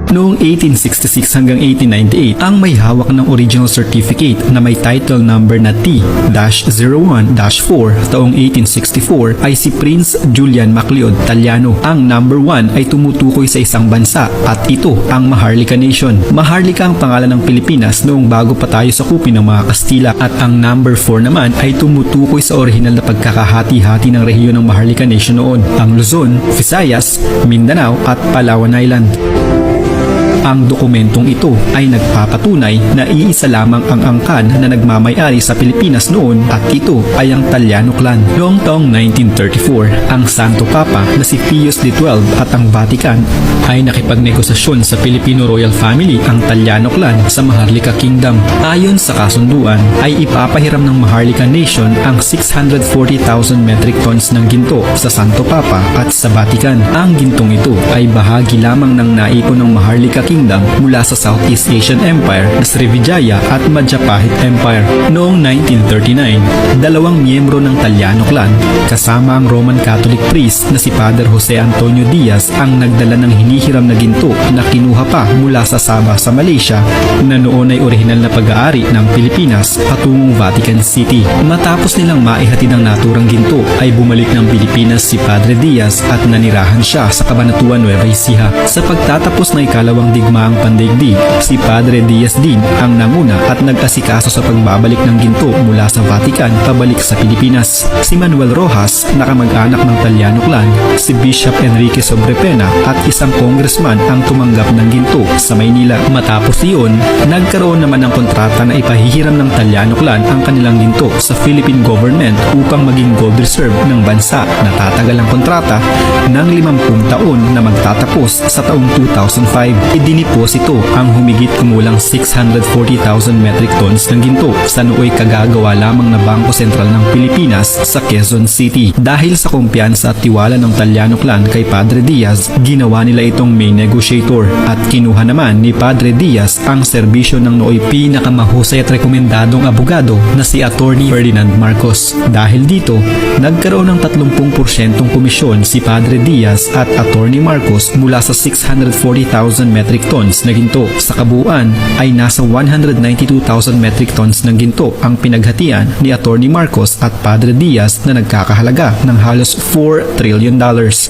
Noong 1866 hanggang 1898, ang may hawak ng original certificate na may title number na T-01-4 taong 1864 ay si Prince Julian MacLeod Tallano. Ang number 1 ay tumutukoy sa isang bansa at ito ang Maharlika Nation. Maharlika ang pangalan ng Pilipinas noong bago pa tayo sakupin ng mga Kastila at ang number 4 naman ay tumutukoy sa orihinal na pagkakahati-hati ng rehiyon ng Maharlika Nation noon, ang Luzon, Visayas, Mindanao at Palawan Island. Ang dokumentong ito ay nagpapatunay na iisa lamang ang angkan na nagmamay-ari sa Pilipinas noon at ito ay ang Tallano clan. Noong taong 1934, ang Santo Papa na si Pius XII at ang Vatican ay nakipagnegosasyon sa Filipino Royal Family ang Tallano clan sa Maharlika Kingdom. Ayon sa kasunduan ay ipapahiram ng Maharlika Nation ang 640,000 metric tons ng ginto sa Santo Papa at sa Vatican. Ang gintong ito ay bahagi lamang ng naipon ng Maharlika Kingdom mula sa Southeast Asian Empire na Srivijaya at Majapahit Empire. Noong 1939, dalawang miyembro ng Tallano clan kasama ang Roman Catholic priest na si Father Jose Antonio Diaz ang nagdala ng hinihiram na ginto na kinuha pa mula sa Sabah sa Malaysia na noon ay orihinal na pag-aari ng Pilipinas patungong Vatican City. Matapos nilang maihatid ang naturang ginto ay bumalik ng Pilipinas si Padre Diaz at nanirahan siya sa Cabanatuan, Nueva Ecija. Sa pagtatapos ng ikalawang digmaang pandaigdig, si Padre Diaz din ang nanguna at nag-asikaso sa pagbabalik ng ginto mula sa Vatican pabalik sa Pilipinas. Si Manuel Rojas, nakamag-anak ng Tallano clan, si Bishop Enrique Sobrepena at isang congressman ang tumanggap ng ginto sa Maynila. Matapos iyon, nagkaroon naman ng kontrata na ipahihiram ng Tallano clan ang kanilang ginto sa Philippine government upang maging gold reserve ng bansa. Natatagal ang kontrata ng 50 taon na magtatapos sa taong 2005. Idiniposito ang humigit kumulang 640,000 metric tons ng ginto sa nooy kagagawa lamang na Bangko Sentral ng Pilipinas sa Quezon City. Dahil sa kumpiyansa at tiwala ng Tallano clan kay Padre Diaz, ginawa nila itong main negotiator at kinuha naman ni Padre Diaz ang serbisyo ng nooy pinakamahusay at rekomendadong abogado na si Attorney Ferdinand Marcos. Dahil dito, nagkaroon ng 30% komisyon si Padre Diaz at Attorney Marcos mula sa 640,000 metric tons na ginto. Sa kabuuan ay nasa 192,000 metric tons ng ginto ang pinaghatian ni Attorney Marcos at Padre Diaz na nagkakahalaga ng halos $4 trillion.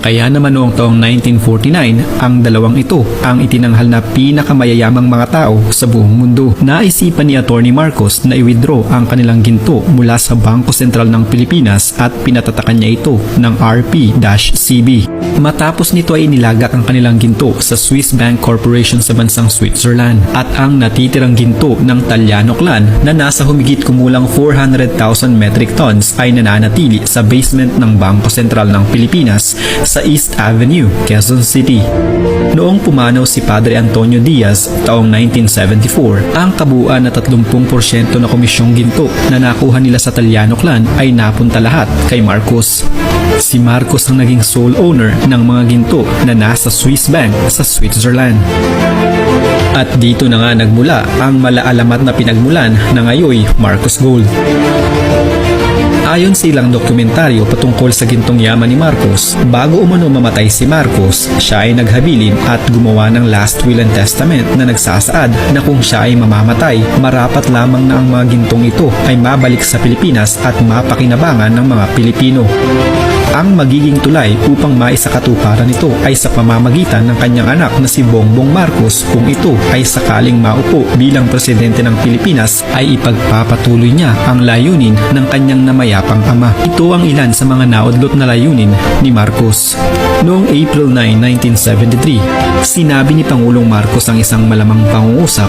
Kaya naman noong taong 1949, ang dalawang ito ang itinanghal na pinakamayayamang mga tao sa buong mundo. Naisipan ni Attorney Marcos na i-withdraw ang kanilang ginto mula sa Bangko Sentral ng Pilipinas at pinatatakan niya ito ng RP-CB. Matapos nito ay inilagak ang kanilang ginto sa Swiss Bank Corporation sa bansang Switzerland at ang natitirang ginto ng Tallano clan na nasa humigit kumulang 400,000 metric tons ay nananatili sa basement ng Bangko Sentral ng Pilipinas sa East Avenue, Quezon City. Noong pumanaw si Padre Antonio Diaz taong 1974, ang kabuuan na 30% na komisyong ginto na nakuha nila sa Tallano clan ay napunta lahat kay Marcos. Si Marcos ang naging sole owner ng mga ginto na nasa Swiss Bank sa Switzerland. At dito na nga nagmula ang malaalamat na pinagmulan ng ngayoy Marcos Gold. Ayon sa ilang dokumentaryo patungkol sa gintong yaman ni Marcos, bago umano mamatay si Marcos, siya ay naghabilin at gumawa ng last will and testament na nagsasaad na kung siya ay mamamatay, marapat lamang na ang mga gintong ito ay mabalik sa Pilipinas at mapakinabangan ng mga Pilipino. Ang magiging tulay upang maisakatuparan ito ay sa pamamagitan ng kanyang anak na si Bongbong Marcos kung ito ay sakaling maupo bilang presidente ng Pilipinas ay ipagpapatuloy niya ang layunin ng kanyang namayapang ama. Ito ang ilan sa mga naudlot na layunin ni Marcos. Noong April 9, 1973, sinabi ni Pangulong Marcos ang isang malamang pangungusap,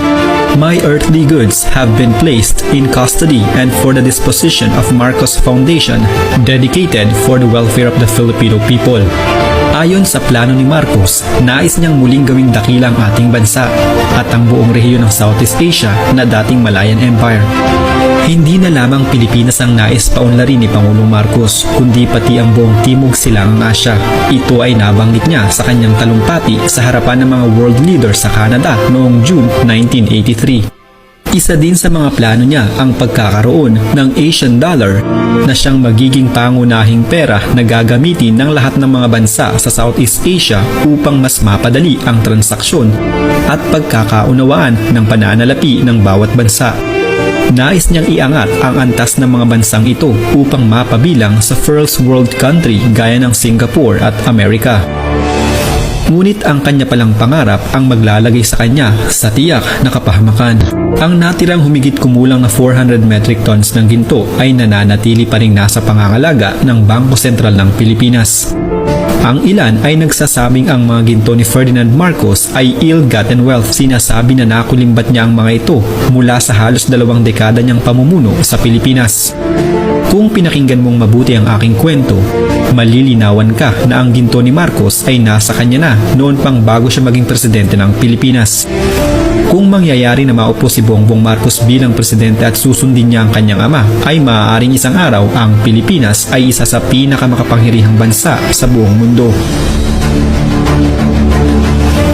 "My earthly goods have been placed in custody and for the disposition of Marcos Foundation, dedicated for the welfare of the Filipino people." Ayon sa plano ni Marcos, nais niyang muling gawing dakila ang ating bansa at ang buong rehiyon ng Southeast Asia na dating Malayan Empire. Hindi na lamang Pilipinas ang nais paunlarin ni Pangulong Marcos, kundi pati ang buong Timog Silangang Asya. Ito ay nabanggit niya sa kanyang talumpati sa harapan ng mga world leaders sa Canada noong June 1983. Isa din sa mga plano niya ang pagkakaroon ng Asian dollar na siyang magiging pangunahing pera na gagamitin ng lahat ng mga bansa sa Southeast Asia upang mas mapadali ang transaksyon at pagkakaunawaan ng pananalapi ng bawat bansa. Nais niyang iangat ang antas ng mga bansang ito upang mapabilang sa first world country gaya ng Singapore at Amerika. Ngunit ang kanya palang pangarap ang maglalagay sa kanya sa tiyak na kapahamakan. Ang natirang humigit kumulang na 400 metric tons ng ginto ay nananatili pa rin nasa pangangalaga ng Bangko Sentral ng Pilipinas. Ang ilan ay nagsasabing ang mga ginto ni Ferdinand Marcos ay ill-gotten wealth. Sinasabi na nakulimbat niya ang mga ito mula sa halos 2 dekada niyang pamumuno sa Pilipinas. Kung pinakinggan mong mabuti ang aking kwento, malilinawan ka na ang ginto ni Marcos ay nasa kanya na noon pang bago siya maging presidente ng Pilipinas. Kung mangyayari na maupo si Bongbong Marcos bilang presidente at susundin niya ang kanyang ama, ay maaaring isang araw ang Pilipinas ay isa sa pinakamakapangyarihang bansa sa buong mundo.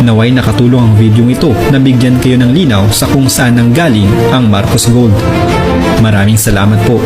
Naway nakatulong ang video ito na bigyan kayo ng linaw sa kung saan nanggaling ang Marcos Gold. Maraming salamat po.